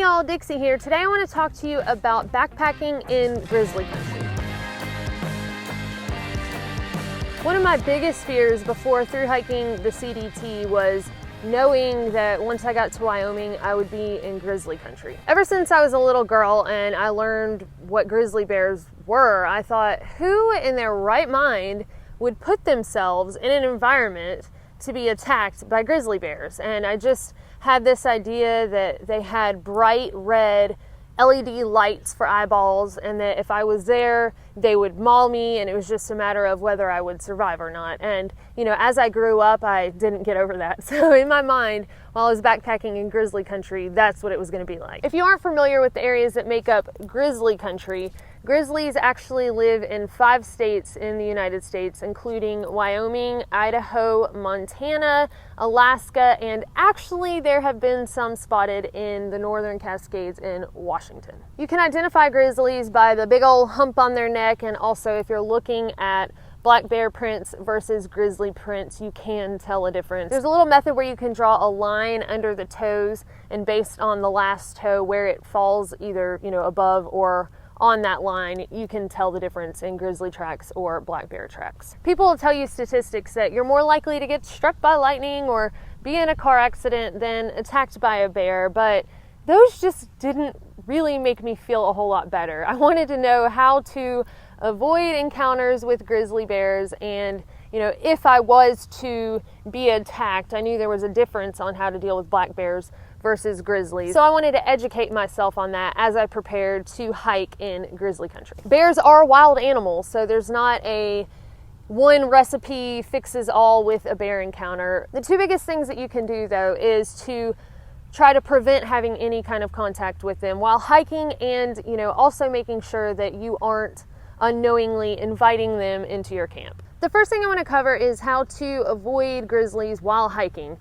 y'all, Dixie here. Today I want to talk to you about backpacking in grizzly country. One of my biggest fears before through hiking the CDT was knowing that once I got to Wyoming, I would be in grizzly country. Ever since I was a little girl and I learned what grizzly bears were, I thought, who in their right mind would put themselves in an environment to be attacked by grizzly bears? And I just had this idea that they had bright red LED lights for eyeballs, and that if I was there, they would maul me, and it was just a matter of whether I would survive or not. And, you know, as I grew up, I didn't get over that. So in my mind, while I was backpacking in grizzly country, that's what it was going to be like. If you aren't familiar with the areas that make up grizzly country, grizzlies actually live in 5 states in the United States, including Wyoming, Idaho, Montana, Alaska, and actually there have been some spotted in the Northern Cascades in Washington. You can identify grizzlies by the big old hump on their neck, and also if you're looking at black bear prints versus grizzly prints, you can tell a difference. There's a little method where you can draw a line under the toes, and based on the last toe where it falls, either, you know, above or on that line, you can tell the difference in grizzly tracks or black bear tracks. People will tell you statistics that you're more likely to get struck by lightning or be in a car accident than attacked by a bear, but those just didn't really make me feel a whole lot better. I wanted to know how to avoid encounters with grizzly bears, and you know, if I was to be attacked, I knew there was a difference on how to deal with black bears versus grizzlies. So I wanted to educate myself on that as I prepared to hike in grizzly country. Bears are wild animals, so there's not a one recipe fixes all with a bear encounter. The 2 biggest things that you can do though is to try to prevent having any kind of contact with them while hiking, and you know, also making sure that you aren't unknowingly inviting them into your camp. The first thing I want to cover is how to avoid grizzlies while hiking.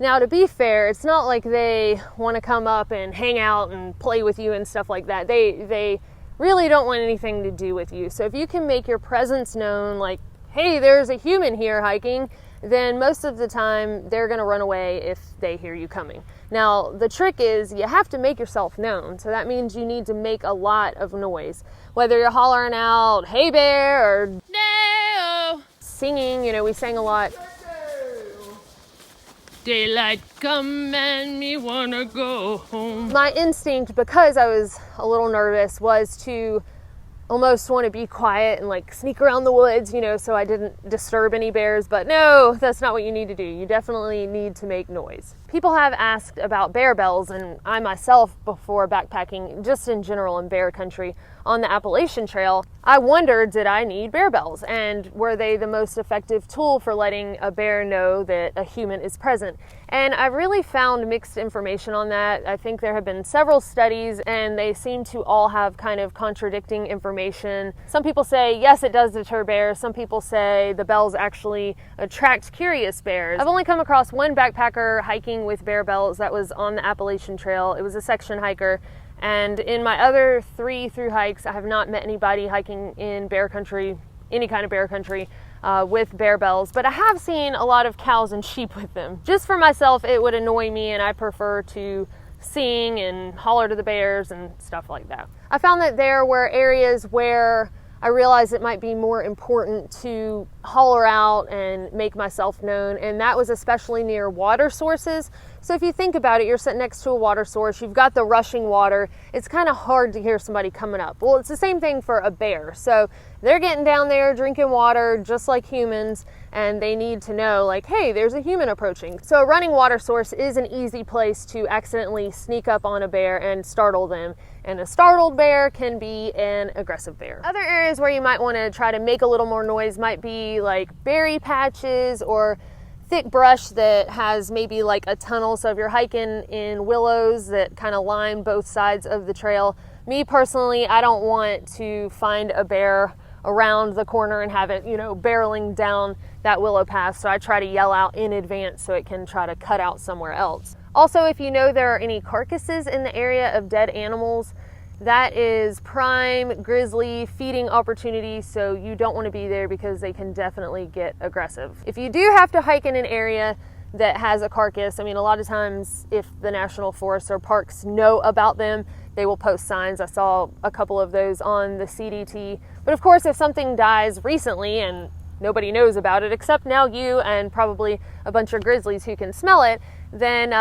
Now, to be fair, it's not like they want to come up and hang out and play with you and stuff like that. They really don't want anything to do with you. So if you can make your presence known, like, hey, there's a human here hiking, then most of the time they're going to run away if they hear you coming. Now, the trick is you have to make yourself known. So that means you need to make a lot of noise. Whether you're hollering out, hey bear, or no, singing, you know, we sang a lot. Daylight come and me wanna go home. My instinct, because I was a little nervous, was to almost want to be quiet and like sneak around the woods, you know, so I didn't disturb any bears. But no, that's not what you need to do. You definitely need to make noise. People have asked about bear bells, and I myself, before backpacking, just in general in bear country on the Appalachian Trail, I wondered, did I need bear bells? And were they the most effective tool for letting a bear know that a human is present? And I really found mixed information on that. I think there have been several studies, and they seem to all have kind of contradicting information. Some people say, yes, it does deter bears. Some people say the bells actually attract curious bears. I've only come across one backpacker hiking with bear bells that was on the Appalachian Trail. It was a section hiker. And in my other 3 through hikes, I have not met anybody hiking in bear country, any kind of bear country, with bear bells, but I have seen a lot of cows and sheep with them. Just for myself, it would annoy me, and I prefer to sing and holler to the bears and stuff like that. I found that there were areas where I realized it might be more important to holler out and make myself known, and that was especially near water sources. So if you think about it, you're sitting next to a water source, you've got the rushing water, it's kind of hard to hear somebody coming up. Well, it's the same thing for a bear. So they're getting down there drinking water just like humans, and they need to know, like, hey, there's a human approaching. So a running water source is an easy place to accidentally sneak up on a bear and startle them. And a startled bear can be an aggressive bear. Other areas where you might want to try to make a little more noise might be like berry patches or thick brush that has maybe like a tunnel. So if you're hiking in willows that kind of line both sides of the trail, me personally, I don't want to find a bear around the corner and have it, you know, barreling down that willow path. So I try to yell out in advance so it can try to cut out somewhere else. Also, if you know there are any carcasses in the area of dead animals, that is prime grizzly feeding opportunity, so you don't want to be there because they can definitely get aggressive. If you do have to hike in an area that has a carcass. I mean, a lot of times if the national forests or parks know about them, they will post signs. I saw a couple of those on the CDT. But of course, if something dies recently and nobody knows about it except now you and probably a bunch of grizzlies who can smell it, then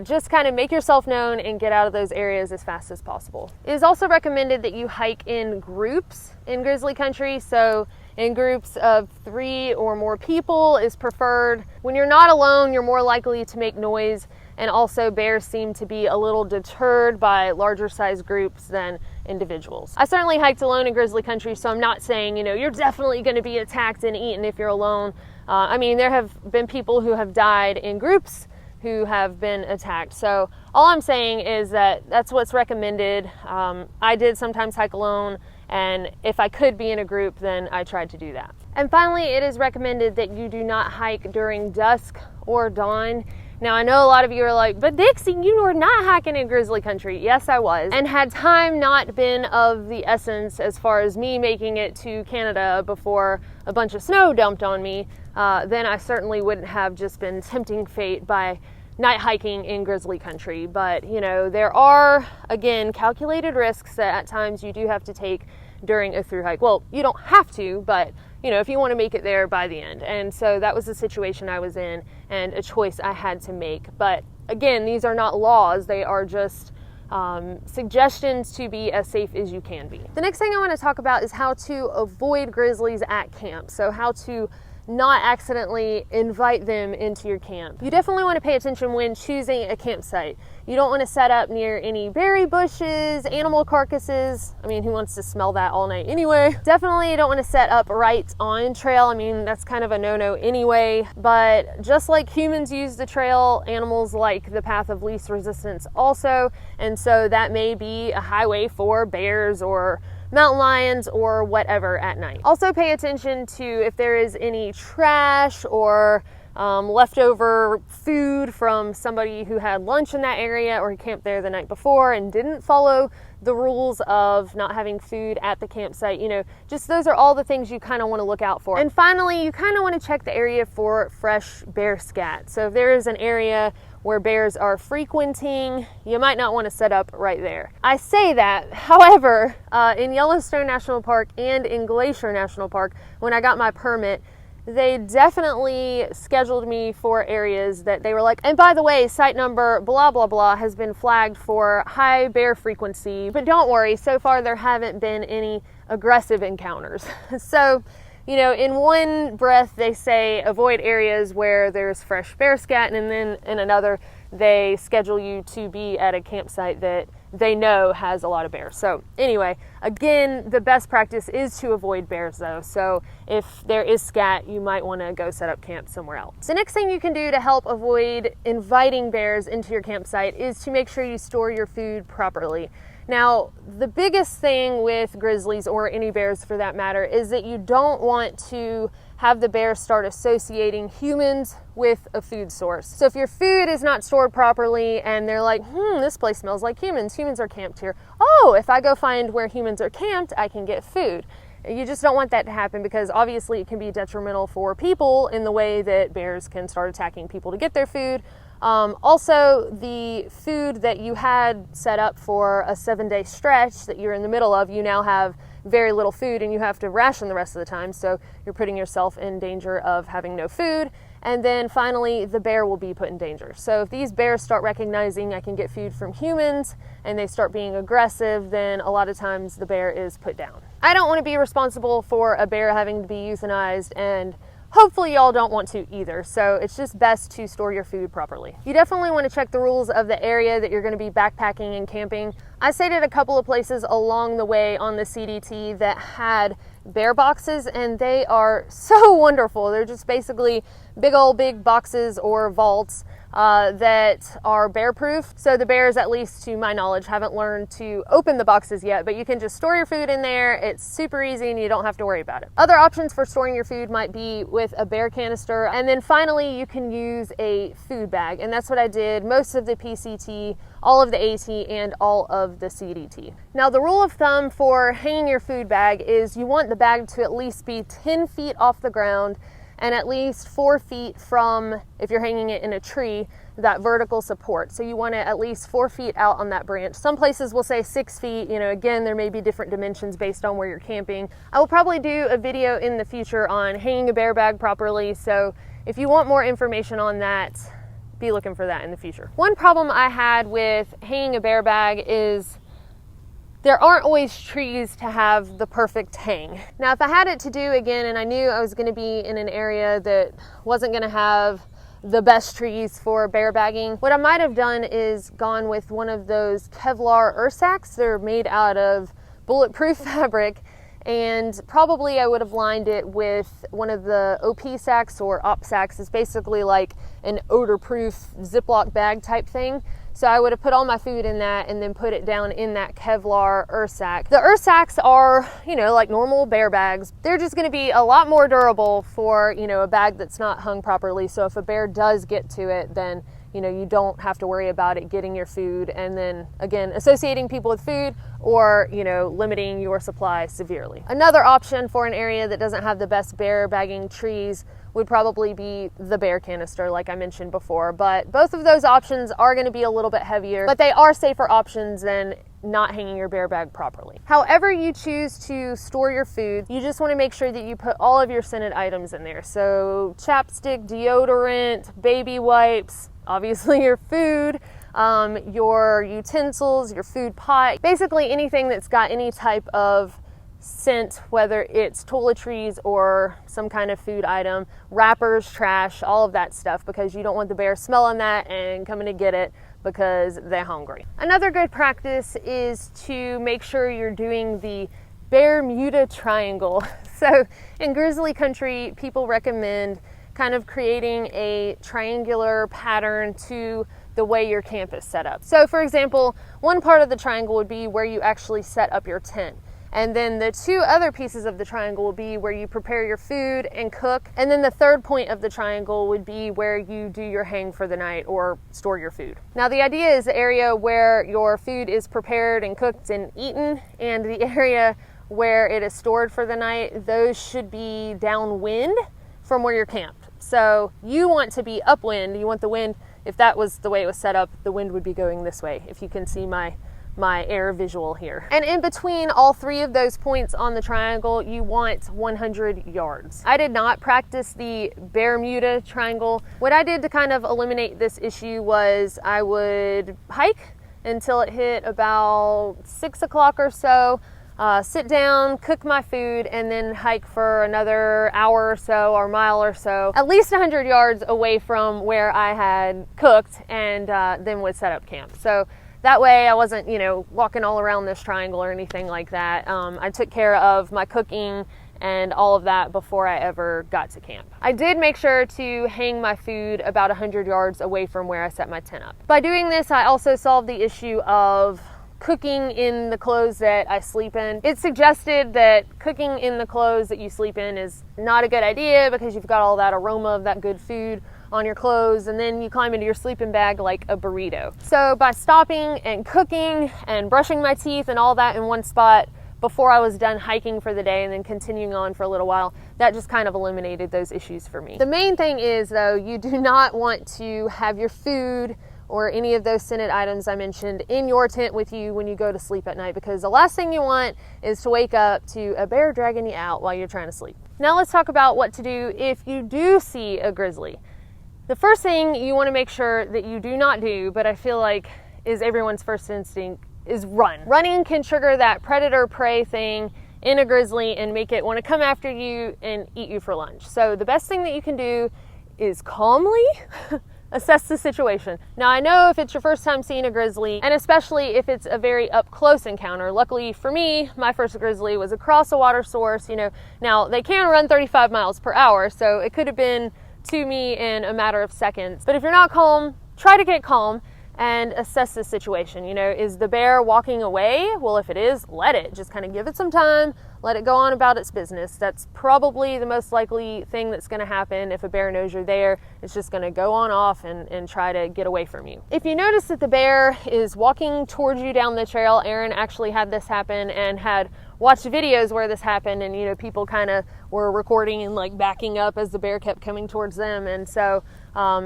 just kind of make yourself known and get out of those areas as fast as possible. It is also recommended that you hike in groups in grizzly country. So in groups of 3 or more people is preferred. When you're not alone, you're more likely to make noise, and also bears seem to be a little deterred by larger size groups than individuals. I certainly hiked alone in grizzly country, so I'm not saying, you're definitely going to be attacked and eaten if you're alone. There have been people who have died in groups who have been attacked. So all I'm saying is that that's what's recommended. I did sometimes hike alone, and if I could be in a group, then I tried to do that. And finally, it is recommended that you do not hike during dusk or dawn. Now, I know a lot of you are like, but Dixie, you were not hiking in grizzly country. Yes, I was. And had time not been of the essence as far as me making it to Canada before a bunch of snow dumped on me, then I certainly wouldn't have just been tempting fate by night hiking in grizzly country. But, there are, again, calculated risks that at times you do have to take during a through hike. Well, you don't have to, but if you want to make it there by the end. And so that was the situation I was in and a choice I had to make. But again, these are not laws. They are just suggestions to be as safe as you can be. The next thing I want to talk about is how to avoid grizzlies at camp. So how to not accidentally invite them into your camp. You definitely want to pay attention when choosing a campsite. You don't want to set up near any berry bushes, animal carcasses. Who wants to smell that all night anyway? Definitely you don't want to set up right on trail. That's kind of a no-no anyway. But just like humans use the trail, animals like the path of least resistance also. And so that may be a highway for bears or mountain lions or whatever at night. Also pay attention to if there is any trash or leftover food from somebody who had lunch in that area or who camped there the night before and didn't follow the rules of not having food at the campsite. Just those are all the things you kind of want to look out for. And finally, you kind of want to check the area for fresh bear scat. So if there is an area where bears are frequenting, you might not want to set up right there. I say that, however, in Yellowstone National Park and in Glacier National Park, when I got my permit, they definitely scheduled me for areas that they were like, and by the way, site number blah, blah, blah has been flagged for high bear frequency. But don't worry, so far there haven't been any aggressive encounters. So, in one breath they say avoid areas where there's fresh bear scat, and then in another they schedule you to be at a campsite that they know has a lot of bears. So anyway, again, the best practice is to avoid bears though. So if there is scat, you might want to go set up camp somewhere else. The next thing you can do to help avoid inviting bears into your campsite is to make sure you store your food properly. Now, the biggest thing with grizzlies, or any bears for that matter, is that you don't want to have the bears start associating humans with a food source. So if your food is not stored properly and they're like, this place smells like humans are camped here. Oh, if I go find where humans are camped, I can get food. You just don't want that to happen, because obviously it can be detrimental for people in the way that bears can start attacking people to get their food. Also, the food that you had set up for a 7-day stretch that you're in the middle of, you now have very little food and you have to ration the rest of the time. So you're putting yourself in danger of having no food. And then finally, the bear will be put in danger. So if these bears start recognizing I can get food from humans and they start being aggressive, then a lot of times the bear is put down. I don't want to be responsible for a bear having to be euthanized, and hopefully y'all don't want to either, so it's just best to store your food properly. You definitely want to check the rules of the area that you're going to be backpacking and camping. I stayed at a couple of places along the way on the CDT that had bear boxes, and they are so wonderful. They're just basically big boxes or vaults that are bear proof. So the bears, at least to my knowledge, haven't learned to open the boxes yet, but you can just store your food in there. It's super easy and you don't have to worry about it. Other options for storing your food might be with a bear canister. And then finally, you can use a food bag. And that's what I did most of the PCT, all of the AT, and all of the CDT. Now, the rule of thumb for hanging your food bag is you want the bag to at least be 10 feet off the ground and at least 4 feet from, if you're hanging it in a tree, that vertical support. So you want it at least 4 feet out on that branch. Some places will say 6 feet. You know, again, there may be different dimensions based on where you're camping. I will probably do a video in the future on hanging a bear bag properly. So if you want more information on that, be looking for that in the future. One problem I had with hanging a bear bag is there aren't always trees to have the perfect hang. Now, if I had it to do again and I knew I was going to be in an area that wasn't going to have the best trees for bear bagging, what I might have done is gone with one of those Kevlar earth sacks. They're made out of bulletproof fabric, and probably I would have lined it with one of the OP sacks or OP sacks. It's basically like an odor-proof Ziploc bag type thing. So I would have put all my food in that and then put it down in that Kevlar earth sack. The earth sacks are, you know, like normal bear bags. They're just going to be a lot more durable for, you know, a bag that's not hung properly. So if a bear does get to it, then, you know, you don't have to worry about it getting your food and then, again, associating people with food or, you know, limiting your supply severely. Another option for an area that doesn't have the best bear bagging trees would probably be the bear canister, like I mentioned before. But both of those options are going to be a little bit heavier, but they are safer options than not hanging your bear bag properly. However you choose to store your food, you just want to make sure that you put all of your scented items in there. So chapstick, deodorant, baby wipes, obviously your food, your utensils, your food pot, basically anything that's got any type of scent, whether it's toiletries or some kind of food item, wrappers, trash, all of that stuff, because you don't want the bear smelling that and coming to get it because they're hungry. Another good practice is to make sure you're doing the bear Muta triangle. So in grizzly country, people recommend kind of creating a triangular pattern to the way your camp is set up. So for example, one part of the triangle would be where you actually set up your tent. And then the two other pieces of the triangle will be where you prepare your food and cook. And then the third point of the triangle would be where you do your hang for the night or store your food. Now the idea is the area where your food is prepared and cooked and eaten, and the area where it is stored for the night, those should be downwind from where you're camped. So you want to be upwind. You want the wind, if that was the way it was set up, the wind would be going this way, if you can see my air visual here. And in between all three of those points on the triangle, you want 100 yards. I did not practice the bear Muta triangle. What I did to kind of eliminate this issue was I would hike until it hit about 6 o'clock or so, sit down, cook my food, and then hike for another hour or so or mile or so, at least 100 yards away from where I had cooked, and then would set up camp. So that way I wasn't, you know, walking all around this triangle or anything like that. I took care of my cooking and all of that before I ever got to camp. I did make sure to hang my food about 100 yards away from where I set my tent up. By doing this, I also solved the issue of cooking in the clothes that I sleep in. It's suggested that cooking in the clothes that you sleep in is not a good idea because you've got all that aroma of that good food on your clothes, and then you climb into your sleeping bag like a burrito. So by stopping and cooking and brushing my teeth and all that in one spot before I was done hiking for the day and then continuing on for a little while, that just kind of eliminated those issues for me. The main thing is, though, you do not want to have your food or any of those scented items I mentioned in your tent with you when you go to sleep at night, because the last thing you want is to wake up to a bear dragging you out while you're trying to sleep. Now let's talk about what to do if you do see a grizzly. The first thing you want to make sure that you do not do, but I feel like is everyone's first instinct, is run. Running can trigger that predator-prey thing in a grizzly and make it want to come after you and eat you for lunch. So the best thing that you can do is calmly assess the situation. Now I know if it's your first time seeing a grizzly, and especially if it's a very up close encounter, luckily for me, my first grizzly was across a water source, you know. Now they can run 35 miles per hour, so it could have been to me in a matter of seconds. But if you're not calm, try to get calm and assess the situation. You know, is the bear walking away? Well, if it is, let it. Just kind of give it some time, let it go on about its business. That's probably the most likely thing that's going to happen if a bear knows you're there. It's just going to go on off and try to get away from you. If you notice that the bear is walking towards you down the trail, Aaron actually had this happen and had watched videos where this happened, and, you know, people kind of were recording and like backing up as the bear kept coming towards them. And so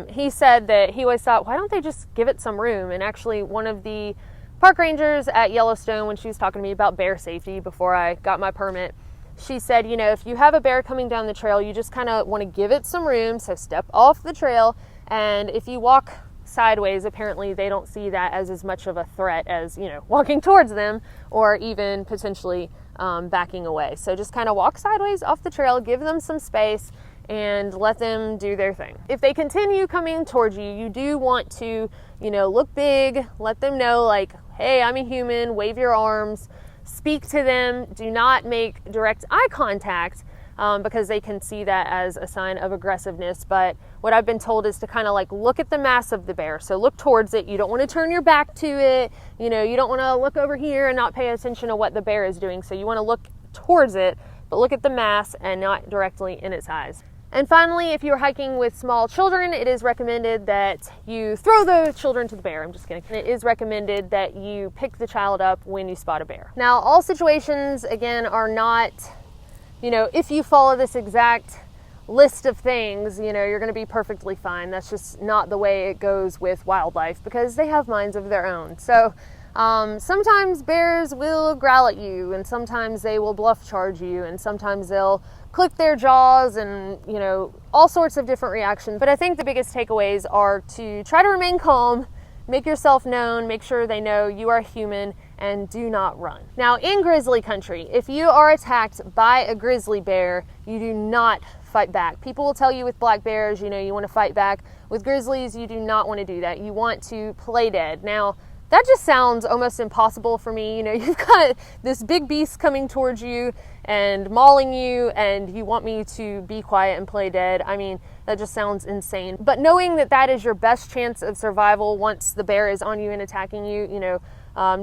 he said that he always thought, why don't they just give it some room? And actually one of the park rangers at Yellowstone, when she was talking to me about bear safety before I got my permit, she said, you know, if you have a bear coming down the trail, you just kind of want to give it some room. So step off the trail, and if you walk sideways, apparently they don't see that as much of a threat as, you know, walking towards them or even potentially backing away. So just kind of walk sideways off the trail, give them some space, and let them do their thing. If they continue coming towards you, you do want to, you know, look big, let them know like, hey, I'm a human, wave your arms, speak to them. Do not make direct eye contact because they can see that as a sign of aggressiveness. But what I've been told is to kind of like look at the mass of the bear. So look towards it. You don't want to turn your back to it. You know, you don't want to look over here and not pay attention to what the bear is doing. So you want to look towards it, but look at the mass and not directly in its eyes. And finally, if you're hiking with small children, it is recommended that you throw the children to the bear. I'm just kidding. It is recommended that you pick the child up when you spot a bear. Now, all situations, again, are not, you know, if you follow this exact list of things, you know, you're going to be perfectly fine. That's just not the way it goes with wildlife because they have minds of their own. So sometimes bears will growl at you, and sometimes they will bluff charge you, and sometimes they'll click their jaws, and, you know, all sorts of different reactions. But I think the biggest takeaways are to try to remain calm, make yourself known, make sure they know you are human, and do not run. Now, in grizzly country, if you are attacked by a grizzly bear, you do not fight back. People will tell you with black bears, you know, you want to fight back. With grizzlies, you do not want to do that. You want to play dead. Now, that just sounds almost impossible for me. You know, you've got this big beast coming towards you and mauling you, and you want me to be quiet and play dead. I mean, that just sounds insane. But knowing that that is your best chance of survival once the bear is on you and attacking you, you know,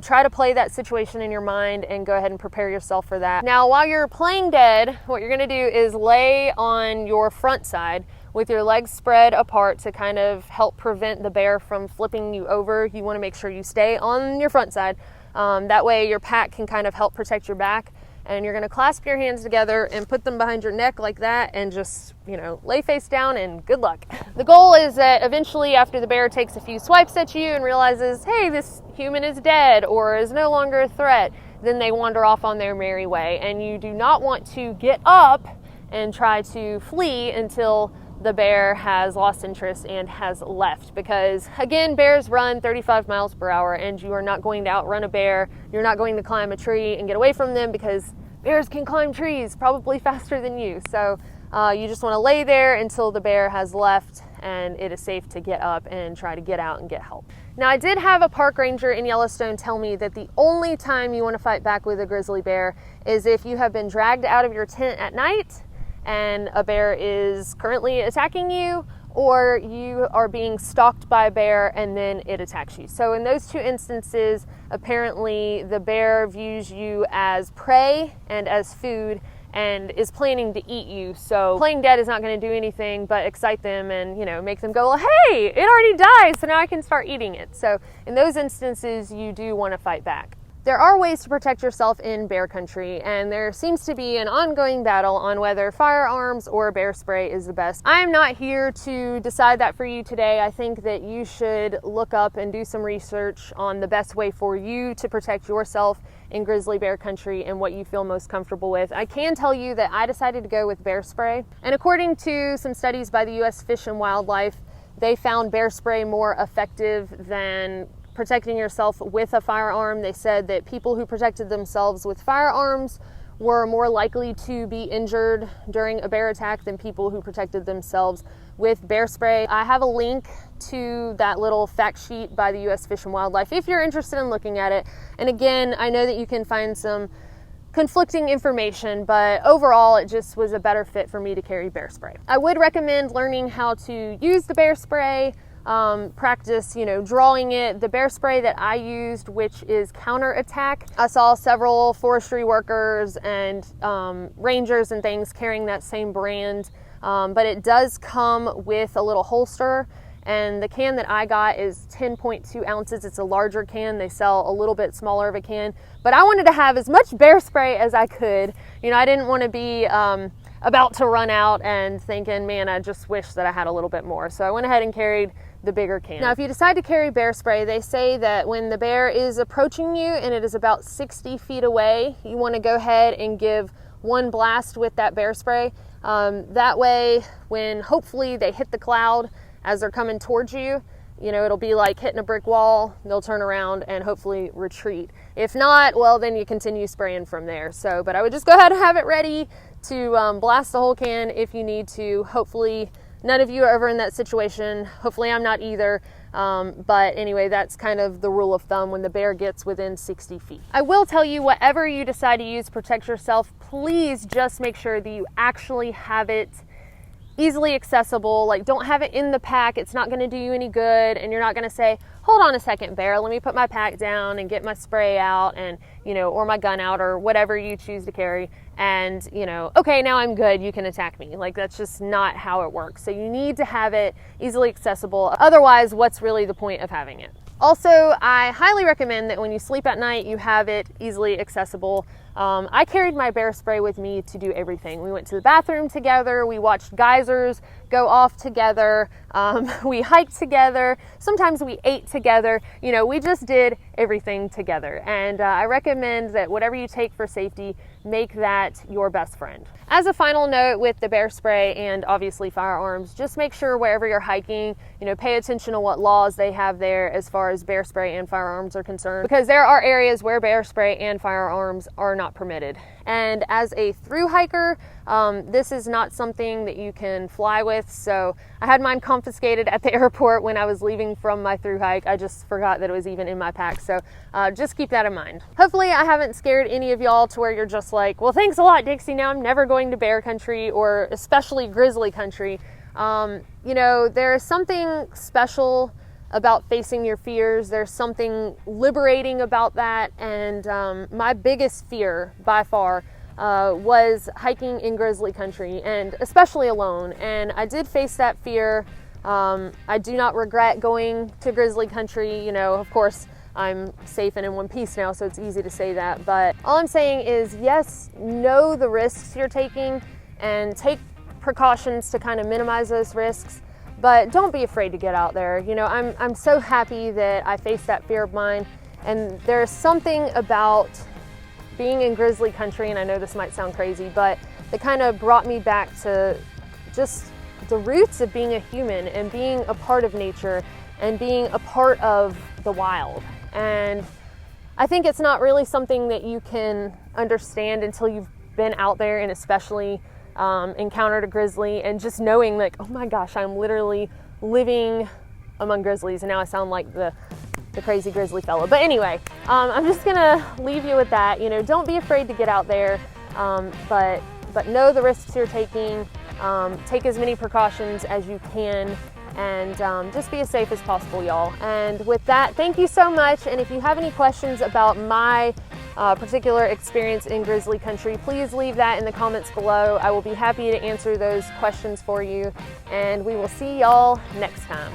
try to play that situation in your mind and go ahead and prepare yourself for that. Now, while you're playing dead, what you're gonna do is lay on your front side with your legs spread apart to kind of help prevent the bear from flipping you over. You want to make sure you stay on your front side. That way your pack can kind of help protect your back. And you're going to clasp your hands together and put them behind your neck like that, and just, you know, lay face down and good luck. The goal is that eventually, after the bear takes a few swipes at you and realizes, hey, this human is dead or is no longer a threat, then they wander off on their merry way. And you do not want to get up and try to flee until the bear has lost interest and has left, because again, bears run 35 miles per hour, and you are not going to outrun a bear. You're not going to climb a tree and get away from them, because bears can climb trees probably faster than you. So you just want to lay there until the bear has left and it is safe to get up and try to get out and get help. Now, I did have a park ranger in Yellowstone tell me that the only time you want to fight back with a grizzly bear is if you have been dragged out of your tent at night and a bear is currently attacking you, or you are being stalked by a bear and then it attacks you. So in those two instances, apparently the bear views you as prey and as food and is planning to eat you. So playing dead is not going to do anything but excite them and, you know, make them go, well, hey, it already died, so now I can start eating it. So in those instances, you do want to fight back. There are ways to protect yourself in bear country, and there seems to be an ongoing battle on whether firearms or bear spray is the best. I'm not here to decide that for you today. I think that you should look up and do some research on the best way for you to protect yourself in grizzly bear country and what you feel most comfortable with. I can tell you that I decided to go with bear spray, and according to some studies by the U.S. Fish and Wildlife, they found bear spray more effective than protecting yourself with a firearm. They said that people who protected themselves with firearms were more likely to be injured during a bear attack than people who protected themselves with bear spray. I have a link to that little fact sheet by the U.S. Fish and Wildlife if you're interested in looking at it. And again, I know that you can find some conflicting information, but overall it just was a better fit for me to carry bear spray. I would recommend learning how to use the bear spray, practice, you know, drawing it. The bear spray that I used, which is counterattack, I saw several forestry workers and rangers and things carrying that same brand, but it does come with a little holster, and the can that I got is 10.2 ounces. It's a larger can. They sell a little bit smaller of a can, but I wanted to have as much bear spray as I could. You know, I didn't want to be about to run out and thinking, man, I just wish that I had a little bit more. So I went ahead and carried the bigger can. Now, if you decide to carry bear spray, they say that when the bear is approaching you and it is about 60 feet away, you want to go ahead and give one blast with that bear spray. That way, when hopefully they hit the cloud as they're coming towards you, you know, it'll be like hitting a brick wall. They'll turn around and hopefully retreat. If not, well, then you continue spraying from there. So, but I would just go ahead and have it ready to blast the whole can if you need to. Hopefully none of you are ever in that situation. Hopefully I'm not either. But anyway, that's kind of the rule of thumb when the bear gets within 60 feet. I will tell you, whatever you decide to use to protect yourself, please just make sure that you actually have it easily accessible. Like, don't have it in the pack. It's not going to do you any good, and you're not going to say, hold on a second, bear, let me put my pack down and get my spray out and, you know, or my gun out or whatever you choose to carry, and, you know, okay, now I'm good, you can attack me. Like, that's just not how it works. So you need to have it easily accessible. Otherwise, what's really the point of having it? Also, I highly recommend that when you sleep at night, you have it easily accessible. I carried my bear spray with me to do everything. We went to the bathroom together, we watched geysers go off together, we hiked together, sometimes we ate together, you know, we just did everything together. And I recommend that whatever you take for safety, make that your best friend. As a final note with the bear spray and obviously firearms, just make sure wherever you're hiking, you know, pay attention to what laws they have there as far as bear spray and firearms are concerned, because there are areas where bear spray and firearms are not permitted. And as a through hiker, this is not something that you can fly with. So I had mine confiscated at the airport when I was leaving from my through hike. I just forgot that it was even in my pack. So just keep that in mind. Hopefully I haven't scared any of y'all to where you're just like, well, thanks a lot, Dixie. Now I'm never going to bear country, or especially grizzly country. You know, there is something special about facing your fears. There's something liberating about that. And my biggest fear by far was hiking in grizzly country, and especially alone. And I did face that fear. I do not regret going to grizzly country. You know, of course, I'm safe and in one piece now, so it's easy to say that. But all I'm saying is, yes, know the risks you're taking and take precautions to kind of minimize those risks. But don't be afraid to get out there. You know, I'm so happy that I faced that fear of mine. And there's something about being in grizzly country, and I know this might sound crazy, but it kind of brought me back to just the roots of being a human and being a part of nature and being a part of the wild. And I think it's not really something that you can understand until you've been out there and especially encountered a grizzly, and just knowing like, oh my gosh, I'm literally living among grizzlies. And now I sound like the crazy grizzly fellow. But anyway, I'm just gonna leave you with that. You know, don't be afraid to get out there, but know the risks you're taking. Take as many precautions as you can, and just be as safe as possible, y'all. And with that, thank you so much. And if you have any questions about my particular experience in grizzly country, please leave that in the comments below. I will be happy to answer those questions for you, and we will see y'all next time.